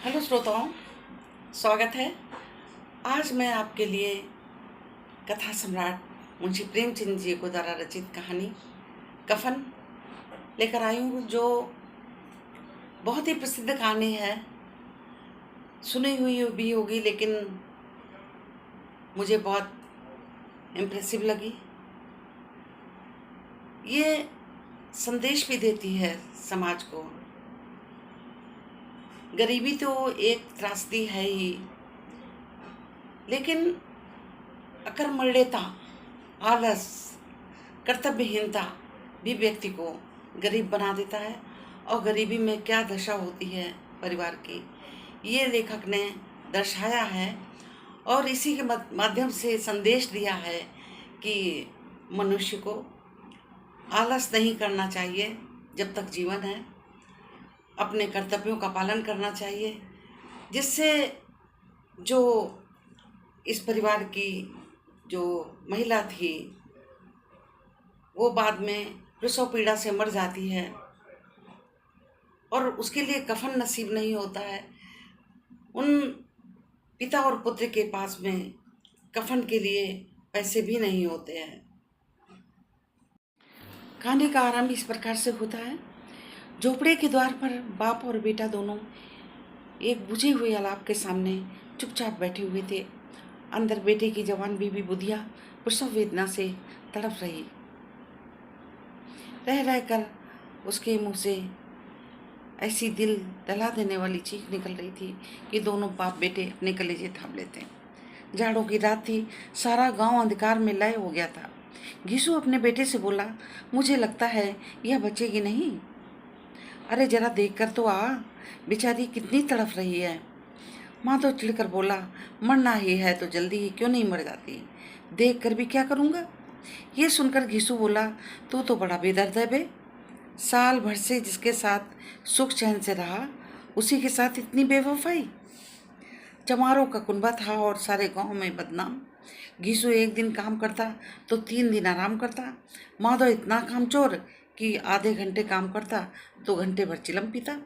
Hello श्रोताओं, स्वागत है। आज मैं आपके लिए कथा सम्राट मुंशी प्रेमचंद जी को द्वारा रचित कहानी कफन लेकर आई हूँ, जो बहुत ही प्रसिद्ध कहानी है। सुनी हुई भी होगी, लेकिन मुझे बहुत इम्प्रेसिव लगी। ये संदेश भी देती है समाज को। गरीबी तो एक त्रासदी है ही, लेकिन अकर्मण्यता, आलस, कर्तव्यहीनता भी व्यक्ति को गरीब बना देता है। और गरीबी में क्या दशा होती है परिवार की, ये लेखक ने दर्शाया है। और इसी के माध्यम से संदेश दिया है कि मनुष्य को आलस नहीं करना चाहिए जब तक जीवन है। अपने कर्तव्यों का पालन करना चाहिए, जिससे जो इस परिवार की जो महिला थी वो बाद में प्रसव पीड़ा से मर जाती है और उसके लिए कफन नसीब नहीं होता है। उन पिता और पुत्र के पास में कफन के लिए पैसे भी नहीं होते हैं। कहानी का आरंभ इस प्रकार से होता है। झोपड़े के द्वार पर बाप और बेटा दोनों एक बुझे हुए अलाव के सामने चुपचाप बैठे हुए थे। अंदर बेटे की जवान बीवी बुधिया प्रसव वेदना से तड़प रही। रह रहकर उसके मुंह से ऐसी दिल दहला देने वाली चीख निकल रही थी कि दोनों बाप बेटे अपने कलेजे थाम लेते। जाड़ों की रात थी, सारा गांव अंधकार में लय हो गया था। घीसू अपने बेटे से बोला, मुझे लगता है यह बचेगी नहीं। अरे जरा देख कर तो आ, बेचारी कितनी तड़फ रही है। माधव चिढ़कर बोला, मरना ही है तो जल्दी ही क्यों नहीं मर जाती, देख कर भी क्या करूँगा। ये सुनकर घीसू बोला, तू तो बड़ा बेदर्द है बे। साल भर से जिसके साथ सुख चैन से रहा, उसी के साथ इतनी बेवफाई। चमारों का कुनबा था और सारे गांव में बदनाम। घीसू एक दिन काम करता तो 3 दिन आराम करता। माधव इतना कामचोर कि आधे घंटे काम करता 2 घंटे भर चिलम पीता।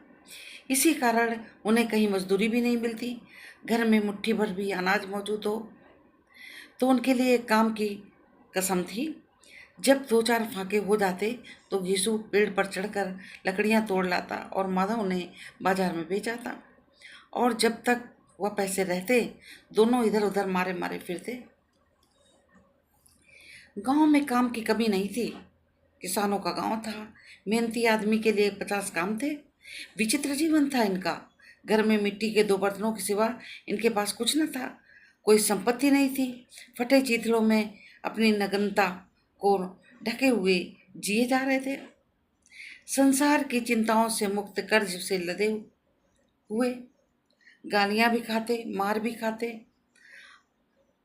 इसी कारण उन्हें कहीं मजदूरी भी नहीं मिलती। घर में मुट्ठी भर भी अनाज मौजूद हो तो उनके लिए काम की कसम थी। जब 2-4 फाके हो जाते तो घीसू पेड़ पर चढ़कर लकड़ियां तोड़ लाता और माधव उन्हें बाजार में बेच आता। और जब तक वह पैसे रहते, दोनों इधर उधर मारे मारे फिरते। गांव में काम की कमी नहीं थी। किसानों का गांव था। मेहनती आदमी के लिए 50 काम थे। विचित्र जीवन था इनका। घर में मिट्टी के 2 बर्तनों के सिवा इनके पास कुछ न था। कोई संपत्ति नहीं थी। फटे चीथड़ों में अपनी नग्नता को ढके हुए जिए जा रहे थे। संसार की चिंताओं से मुक्त, कर्ज से लदे हुए, गालियां भी खाते, मार भी खाते,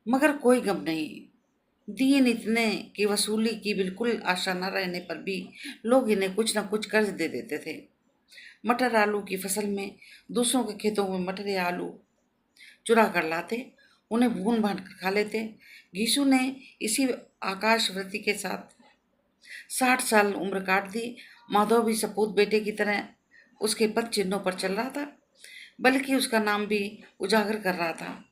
मगर कोई गम नहीं। दीन इतने कि वसूली की बिल्कुल आशा न रहने पर भी लोग इन्हें कुछ न कुछ कर्ज दे देते थे। मटर आलू की फसल में दूसरों के खेतों में मटर या आलू चुरा कर लाते, उन्हें भून भान कर खा लेते। घीसू ने इसी आकाशवृत्ति के साथ 60 साल उम्र काट दी। माधव भी सपूत बेटे की तरह उसके पद चिन्हों पर चल रहा था, बल्कि उसका नाम भी उजागर कर रहा था।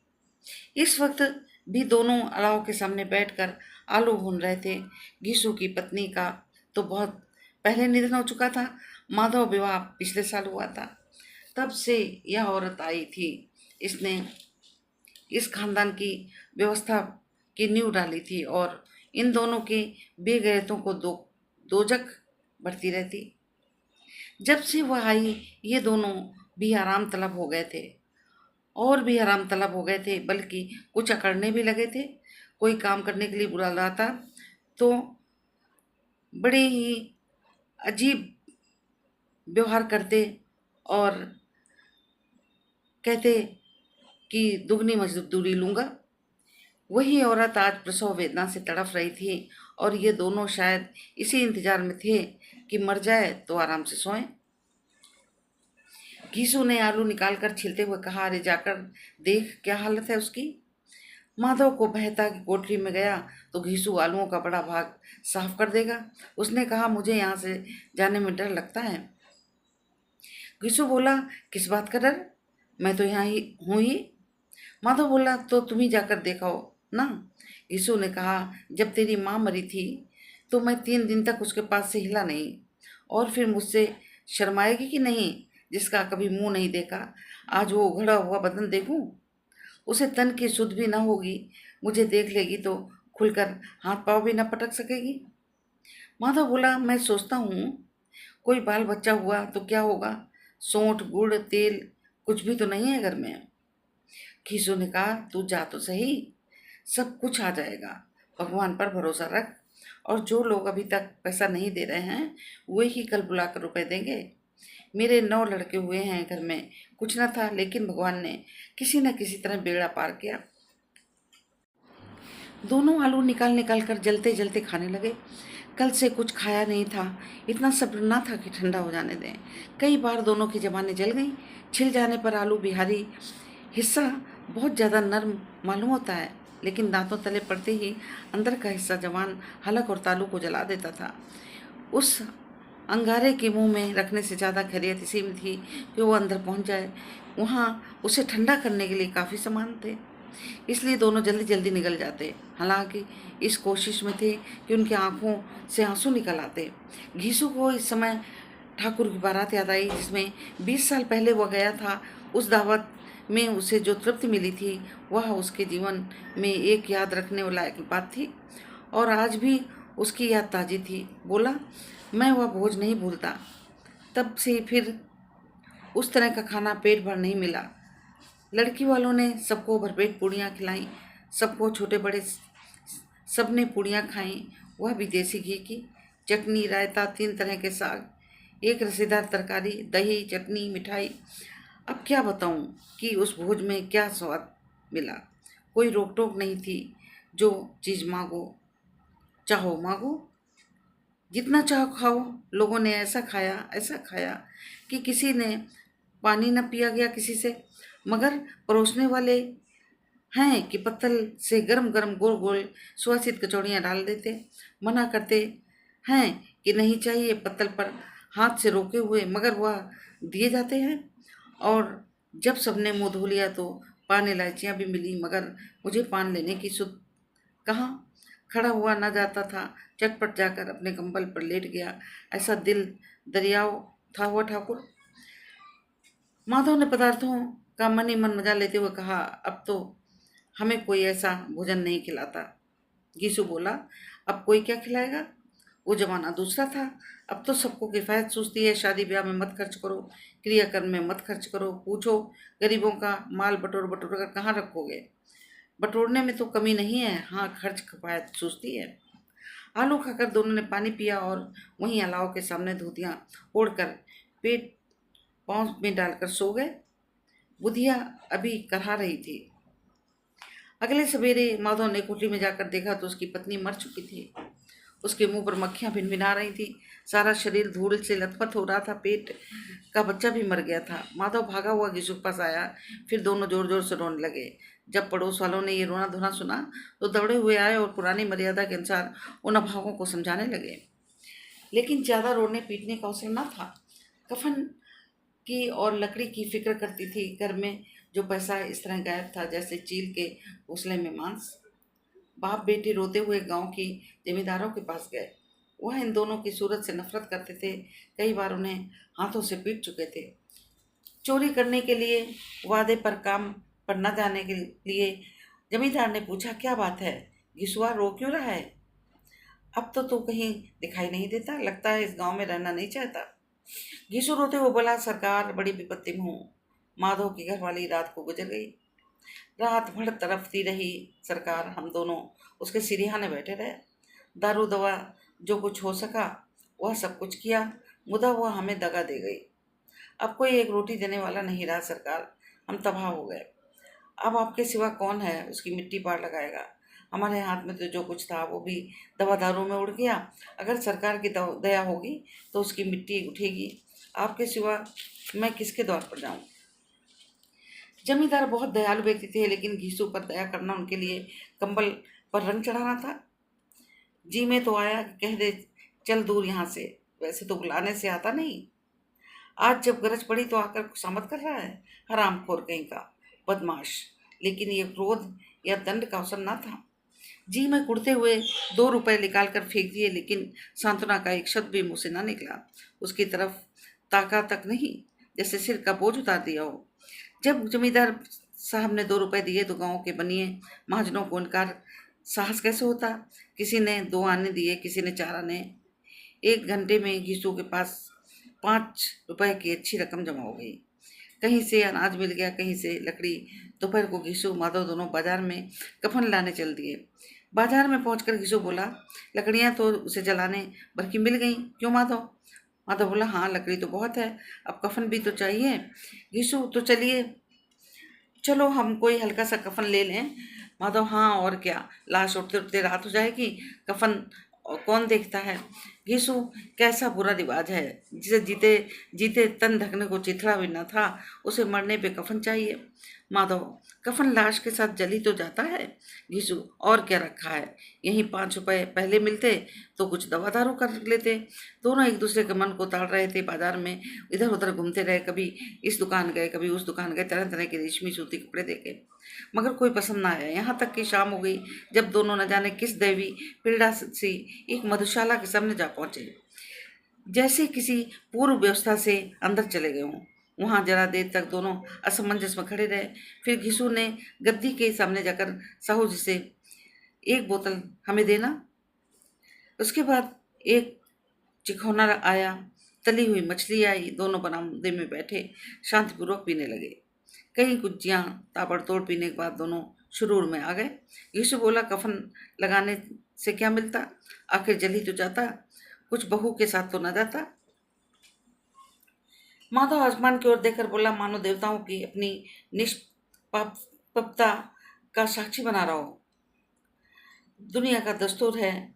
इस वक्त भी दोनों अलाव के सामने बैठकर आलू भून रहे थे। घीसू की पत्नी का तो बहुत पहले निधन हो चुका था। माधव विवाह पिछले साल हुआ था। तब से यह औरत आई थी। इसने इस खानदान की व्यवस्था की नींव डाली थी और इन दोनों के बेगैरतों को दोजक बढ़ती रहती। जब से वह आई, ये दोनों भी आराम तलब हो गए थे और भी आराम तलब हो गए थे, बल्कि कुछ अकड़ने भी लगे थे। कोई काम करने के लिए बुला लाता तो बड़े ही अजीब व्यवहार करते और कहते कि दुगनी मजदूरी लूँगा। वही औरत आज प्रसव वेदना से तड़फ रही थी और ये दोनों शायद इसी इंतजार में थे कि मर जाए तो आराम से सोएं। घीसू ने आलू निकालकर छीलते हुए कहा, अरे जाकर देख क्या हालत है उसकी। माधव को बहता कि कोठरी में गया तो घीसू आलूओं का बड़ा भाग साफ कर देगा। उसने कहा, मुझे यहाँ से जाने में डर लगता है। घीसू बोला, किस बात का डर? मैं तो यहाँ ही हूँ ही। माधव बोला, तो तुम ही जाकर देखाओ ना। यीशु ने कहा, जब तेरी माँ मरी थी तो मैं 3 दिन तक उसके पास से हिला नहीं, और फिर मुझसे शर्माएगी कि नहीं, जिसका कभी मुंह नहीं देखा। आज वो उघड़ा हुआ बदन देखूं, उसे तन की सुध भी न होगी। मुझे देख लेगी तो खुलकर हाथ पाँव भी न पटक सकेगी। माधव बोला, मैं सोचता हूँ कोई बाल बच्चा हुआ तो क्या होगा। सोंठ गुड़ तेल कुछ भी तो नहीं है घर में। खीसू ने कहा, तू जा तो सही, सब कुछ आ जाएगा। भगवान पर भरोसा रख, और जो लोग अभी तक पैसा नहीं दे रहे हैं वे ही कल बुलाकर रुपए देंगे। मेरे 9 लड़के हुए हैं घर में, कुछ न था, लेकिन भगवान ने किसी न किसी तरह बेड़ा पार किया। दोनों आलू निकाल निकाल कर जलते जलते खाने लगे। कल से कुछ खाया नहीं था, इतना सब्र ना था कि ठंडा हो जाने दें। कई बार दोनों की जबानें जल गईं। छिल जाने पर आलू बिहारी हिस्सा बहुत ज़्यादा नर्म मालूम होता है, लेकिन दांतों तले पड़ते ही अंदर का हिस्सा जवान हलक और तालू को जला देता था। उस अंगारे के मुंह में रखने से ज़्यादा खैरियत इसी में थी कि वो अंदर पहुंच जाए। वहाँ उसे ठंडा करने के लिए काफ़ी सामान थे, इसलिए दोनों जल्दी जल्दी निकल जाते। हालांकि इस कोशिश में थे कि उनकी आंखों से आंसू निकल आते। घीसू को इस समय ठाकुर की बारात याद आई, जिसमें 20 साल पहले वह गया था। उस दावत में उसे जो तृप्ति मिली थी वह उसके जीवन में एक याद रखने लायक बात थी, और आज भी उसकी याद ताजी थी। बोला, मैं वह भोज नहीं भूलता। तब से फिर उस तरह का खाना पेट भर नहीं मिला। लड़की वालों ने सबको भरपेट पूड़ियाँ खिलाईं, सबको छोटे बड़े सब ने पूड़ियाँ खाईं, वह भी देसी घी की। चटनी, रायता, 3 तरह के साग, एक रसेदार तरकारी, दही, चटनी, मिठाई। अब क्या बताऊं कि उस भोज में क्या स्वाद मिला। कोई रोक टोक नहीं थी, जो चीज़ मांगो चाहो मांगो, जितना चाहो खाओ। लोगों ने ऐसा खाया कि किसी ने पानी न पिया गया किसी से। मगर परोसने वाले हैं कि पत्तल से गरम गरम गोल गोल सुवासित कचौड़ियाँ डाल देते। मना करते हैं कि नहीं चाहिए पत्तल पर हाथ से रोके हुए, मगर वह दिए जाते हैं। और जब सबने मुंह धो लिया तो पान इलायचियाँ भी मिली, मगर मुझे पान लेने की सुध कहाँ। खड़ा हुआ न जाता था, चटपट जाकर अपने कंबल पर लेट गया। ऐसा दिल दरियाव था हुआ ठाकुर। माधव ने पदार्थों का मन ही मन मजा लेते हुए कहा, अब तो हमें कोई ऐसा भोजन नहीं खिलाता। गीसू बोला, अब कोई क्या खिलाएगा। वो जमाना दूसरा था। अब तो सबको किफ़ायत सूझती है। शादी ब्याह में मत खर्च करो, क्रियाकर्म में मत खर्च करो। पूछो गरीबों का माल बटोर बटोर कर कहाँ रखोगे। बटोरने में तो कमी नहीं है, हाँ खर्च किफ़ायत सूझती है। आलू खाकर दोनों ने पानी पिया और वहीं अलाव के सामने धोतियाँ ओढ़कर पेट पाँव में डालकर सो गए। बुधिया अभी करहा रही थी। अगले सवेरे माधव ने कोठरी में जाकर देखा तो उसकी पत्नी मर चुकी थी। उसके मुंह पर मक्खियां भिनभिना रही थी, सारा शरीर धूल से लथपथ हो रहा था, पेट का बच्चा भी मर गया था। माधव भागा हुआ घिसु के पास आया, फिर दोनों जोर जोर से रोने लगे। जब पड़ोस वालों ने ये रोना धोना सुना तो दौड़े हुए आए और पुरानी मर्यादा के अनुसार उन अभागों को समझाने लगे, लेकिन ज़्यादा रोने पीटने का अवसर न था। कफन की और लकड़ी की फिक्र करती थी। घर में जो पैसा इस तरह गायब था जैसे चील के घोंसले में मांस। बाप बेटी रोते हुए गांव की जमींदारों के पास गए। वह इन दोनों की सूरत से नफरत करते थे, कई बार उन्हें हाथों से पीट चुके थे। चोरी करने के लिए वादे पर काम पर न जाने के लिए जमींदार ने पूछा, क्या बात है घिसुआ, रो क्यों रहा है। अब तो तू कहीं दिखाई नहीं देता, लगता है इस गांव में रहना नहीं चाहता। घिसू रोते हुए बोला, सरकार बड़ी विपत्ति में हूँ। माधव की घरवाली रात को गुजर गई। रात भर तड़पती रही सरकार। हम दोनों उसके सिरिहाने बैठे रहे। दारू दवा जो कुछ हो सका वह सब कुछ किया, मुदा वह हमें दगा दे गई। अब कोई एक रोटी देने वाला नहीं रहा सरकार, हम तबाह हो गए। अब आपके सिवा कौन है उसकी मिट्टी पार लगाएगा। हमारे हाथ में तो जो कुछ था वो भी दवा दारू में उड़ गया। अगर सरकार की दया होगी तो उसकी मिट्टी उठेगी। आपके सिवा मैं किसके द्वार पर जाऊं। जमींदार बहुत दयालु व्यक्ति थे, लेकिन घीसू पर दया करना उनके लिए कंबल पर रंग चढ़ाना था। जी में तो आया कि कह दे चल दूर यहाँ से, वैसे तो बुलाने से आता नहीं। आज जब गरज पड़ी तो आकर खुशामद कर रहा है, हरामखोर कहीं का, बदमाश। लेकिन ये क्रोध या दंड का अवसर न था। जी मैं कुड़ते हुए 2 रुपए निकाल कर फेंक दिए, लेकिन सांत्वना का एक शब्द भी मुंह से ना निकला। उसकी तरफ ताका तक नहीं, जैसे सिर का बोझ उतार दिया हो। जब जमींदार साहब ने 2 रुपए दिए तो गांव के बनिए महाजनों को इनकार साहस कैसे होता। किसी ने 2 आने दिए, किसी ने 4 आने। 1 घंटे में घीसू के पास 5 रुपए की अच्छी रकम जमा हो गई। कहीं से अनाज मिल गया, कहीं से लकड़ी। दोपहर को घीसू माधव दोनों बाजार में कफन लाने चल दिए। बाजार में पहुंचकर घीसू बोला, लकड़ियां तो उसे जलाने भर की मिल गई, क्यों माधव? माधव बोला, हाँ लकड़ी तो बहुत है, अब कफन भी तो चाहिए। घीसू, तो चलिए चलो हम कोई हल्का सा कफन ले लें। माधव, हाँ और क्या, लाश उठते उठते रात हो जाएगी, कफन कौन देखता है। घीसू, कैसा बुरा रिवाज है, जिसे जीते जीते तन ढकने को चिथड़ा भी न था, उसे मरने पे कफन चाहिए। माधव, कफन लाश के साथ जली तो जाता है। घीसू, और क्या रखा है, यहीं 5 रुपए पहले मिलते तो कुछ दवा दारू कर लेते। दोनों एक दूसरे के मन को ताड़ रहे थे। बाजार में इधर उधर घूमते रहे, कभी इस दुकान गए, कभी उस दुकान गए, तरह तरह के रेशमी सूती कपड़े देखे, मगर कोई पसंद ना आया। यहाँ तक कि शाम हो गई, जब दोनों न जाने किस दैवी पीड़ा सी एक मधुशाला के सामने जा पहुंचे, जैसे किसी पूर्व व्यवस्था से अंदर चले गए हों। वहां जरा देर तक दोनों असमंजस में खड़े रहे। फिर घिसू ने गद्दी के सामने जाकर साहू जी से, 1 बोतल हमें देना। उसके बाद एक चिखौना आया, तली हुई मछली आई। दोनों बरामदे में बैठे शांतिपूर्वक पीने लगे। कई गुज्जियां ताबड़तोड़ पीने के बाद दोनों शुरूर में आ गए। यीशु बोला, कफन लगाने से क्या मिलता, आखिर जल ही तो जाता, कुछ बहू के साथ तो न जाता। माधव आसमान की ओर देखकर बोला, मानो देवताओं की अपनी निष्पापता का साक्षी बना रहा हो। दुनिया का दस्तूर है,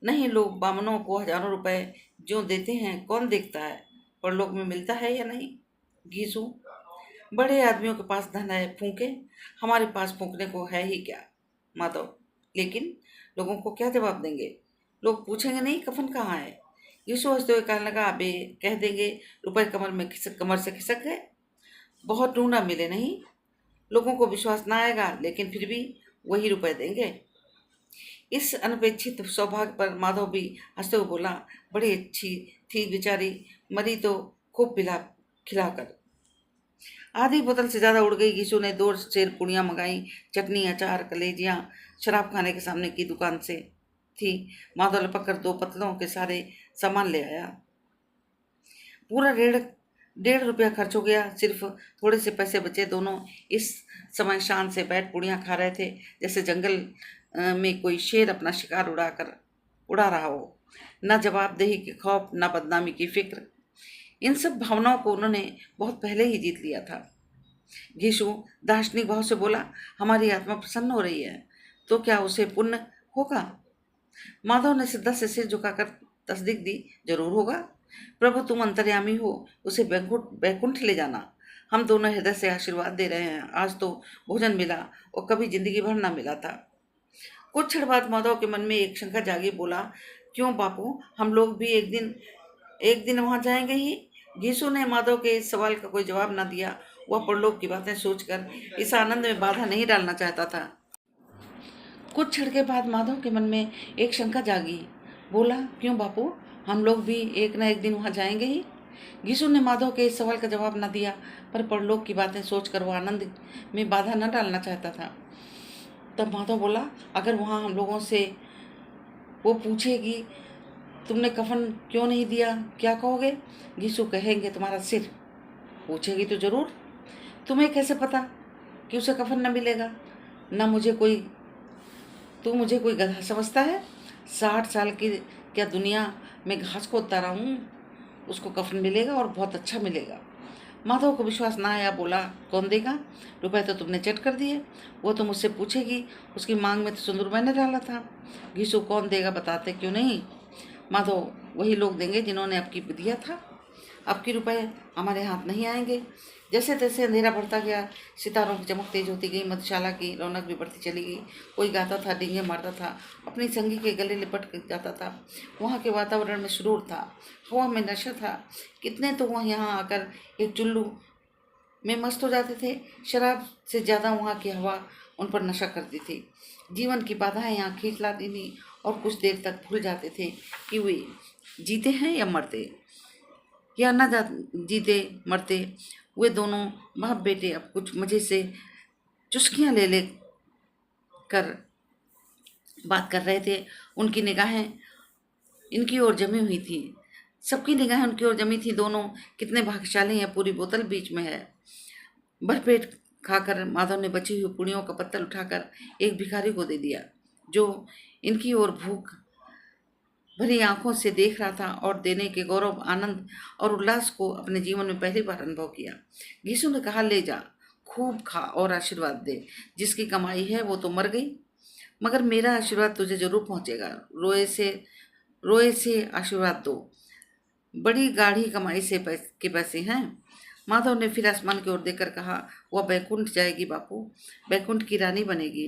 नहीं लोग बामनों को हजारों रुपए जो देते हैं, कौन देखता है परलोक में मिलता है या नहीं। घीसू, बड़े आदमियों के पास धन है फूंके, हमारे पास फूंकने को है ही क्या। माधव, लेकिन लोगों को क्या जवाब देंगे, लोग पूछेंगे नहीं कफन कहाँ है। यीशु हंसते हुए कहने लगा, अबे कह देंगे रुपए कमर से खिसक गए, बहुत ढूंढा मिले नहीं। लोगों को विश्वास ना आएगा, लेकिन फिर भी वही रुपए देंगे। इस अनपेक्षित सौभाग्य पर माधव भी हंसते हुए बोला, बड़ी अच्छी थी बेचारी, मरी तो खूब पिला खिलाकर। आधी बोतल से ज्यादा उड़ गई। घीसू ने 2 सेर पुड़ियाँ मंगाई, चटनी, अचार, कलेजियाँ शराब खाने के सामने की दुकान से थी। माधव लपक कर 2 पतलों के सारे सामान ले आया। पूरा 1.5 रुपया खर्च हो गया, सिर्फ थोड़े से पैसे बचे। दोनों इस समय शान से बैठ पुड़ियाँ खा रहे थे, जैसे जंगल में कोई शेर अपना शिकार उड़ा रहा हो। न जवाबदेही के खौफ, न बदनामी की फिक्र। इन सब भावनाओं को उन्होंने बहुत पहले ही जीत लिया था। घीसू दार्शनिक भाव से बोला, हमारी आत्मा प्रसन्न हो रही है तो क्या उसे पुण्य होगा। माधव ने सिद्धा से सिर झुकाकर तस्दीक दी, जरूर होगा। प्रभु तुम अंतर्यामी हो, उसे बैकुंठ ले जाना। हम दोनों हृदय से आशीर्वाद दे रहे हैं। आज तो भोजन मिला और कभी जिंदगी भर ना मिला था। कुछ क्षण बाद माधव के मन में एक शंका जागी। बोला, क्यों बापू, हम लोग भी एक दिन वहां जाएंगे ही। घीसू ने माधव के इस सवाल का कोई जवाब न दिया। वह परलोक की बातें सोचकर इस आनंद में बाधा नहीं डालना चाहता था। कुछ क्षण के बाद माधव के मन में एक शंका जागी। बोला, क्यों बापू, हम लोग भी एक न एक दिन वहां जाएंगे ही। घीसू ने माधव के इस सवाल का जवाब न दिया, पर परलोक की बातें सोचकर वह आनंद में बाधा न डालना चाहता था। तब माधव बोला, अगर वहां हम लोगों से वो पूछेगी तुमने कफन क्यों नहीं दिया, क्या कहोगे। घीसू, कहेंगे तुम्हारा सिर। पूछेगी तो जरूर। तुम्हें कैसे पता कि उसे कफन न मिलेगा। न मुझे कोई तू मुझे कोई गधा समझता है। 60 साल की क्या दुनिया में घास खोदता रहा हूँ, उसको कफन मिलेगा और बहुत अच्छा मिलेगा। माधव को विश्वास ना आया। बोला, कौन देगा, रुपए तो तुमने चट कर दिए। वो तो मुझसे पूछेगी, उसकी मांग में तो सिंदूर मैंने डाला था। घीसू, कौन देगा, बताते क्यों नहीं। माधव, वही लोग देंगे जिन्होंने आपकी दिया था। आपके रुपए हमारे हाथ नहीं आएंगे। जैसे तैसे अंधेरा बढ़ता गया, सितारों की चमक तेज होती गई, मधुशाला की रौनक भी बढ़ती चली गई। कोई गाता था, डींगे मारता था, अपनी संगी के गले लिपट कर जाता था। वहाँ के वातावरण में सुरूर था, हवा में नशा था। कितने तो वह यहाँ आकर एक चुल्लू में मस्त हो जाते थे। शराब से ज़्यादा वहाँ की हवा उन पर नशा करती थी। जीवन की बाधाएं यहाँ खींच लाती थी और कुछ देर तक भूल जाते थे कि वे जीते हैं या मरते, या न जीते मरते। वे दोनों बाप बेटे अब कुछ मज़े से चुस्कियाँ ले ले कर बात कर रहे थे। उनकी निगाहें इनकी ओर जमी हुई थी, सबकी निगाहें उनकी ओर जमी थी। दोनों कितने भाग्यशाली हैं, पूरी बोतल बीच में है। भरपेट खाकर माधव ने बची हुई पुड़ियों का पत्तल उठाकर एक भिखारी को दे दिया, जो इनकी ओर भूख भरी आंखों से देख रहा था और देने के गौरव, आनंद और उल्लास को अपने जीवन में पहली बार अनुभव किया। घीसू ने कहा, ले जा, खूब खा और आशीर्वाद दे। जिसकी कमाई है वो तो मर गई, मगर मेरा आशीर्वाद तुझे जरूर पहुंचेगा। रोए से आशीर्वाद दो, बड़ी गाढ़ी कमाई से के पैसे हैं। माधव ने फिर आसमान की ओर देखकर कहा, वह बैकुंठ जाएगी बापू, बैकुंठ की रानी बनेगी।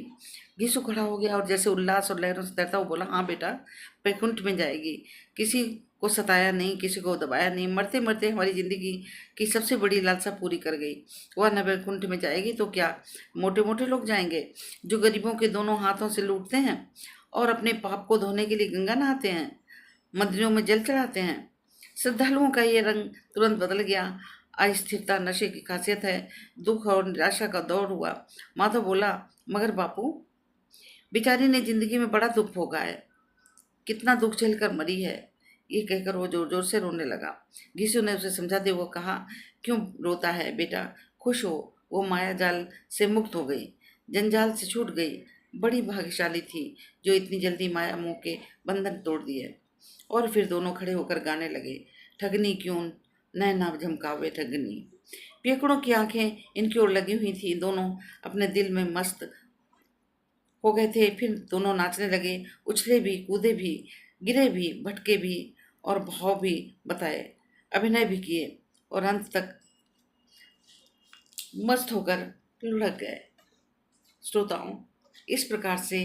घीसू खड़ा हो गया और जैसे उल्लास और लहरों से तैरता हुआ बोला, हाँ बेटा, बैकुंठ में जाएगी। किसी को सताया नहीं, किसी को दबाया नहीं, मरते मरते हमारी जिंदगी की सबसे बड़ी लालसा पूरी कर गई। वह न बैकुंठ में जाएगी तो क्या मोटे मोटे लोग जाएंगे, जो गरीबों के दोनों हाथों से लूटते हैं और अपने पाप को धोने के लिए गंगा नहाते हैं, मंदिरों में जल चढ़ाते हैं। श्रद्धालुओं का ये रंग तुरंत बदल गया। अस्थिरता नशे की खासियत है। दुख और निराशा का दौर हुआ। माधव बोला, मगर बापू, बेचारी ने जिंदगी में बड़ा दुख भोगा है, कितना दुख झेलकर मरी है। ये कहकर वो जोर जोर से रोने लगा। घीसू ने उसे समझाते हुए कहा, क्यों रोता है बेटा, खुश हो, वो माया जाल से मुक्त हो गई, जंजाल से छूट गई। बड़ी भाग्यशाली थी जो इतनी जल्दी माया मोह के बंधन तोड़ दिए। और फिर दोनों खड़े होकर गाने लगे, ठगनी क्यों नैना झमकावे ठगनी। पियकड़ों की आंखें इनकी ओर लगी हुई थी। दोनों अपने दिल में मस्त हो गए थे। फिर दोनों नाचने लगे, उछले भी, कूदे भी, गिरे भी, भटके भी और भाव भी बताए, अभिनय भी किए और अंत तक मस्त होकर लुढ़क गए। श्रोताओं, इस प्रकार से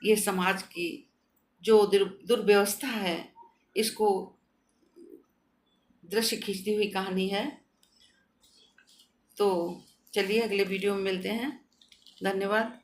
ये समाज की जो दुर्व्यवस्था है, इसको दृश्य खींचती हुई कहानी है। तो चलिए अगले वीडियो में मिलते हैं। धन्यवाद।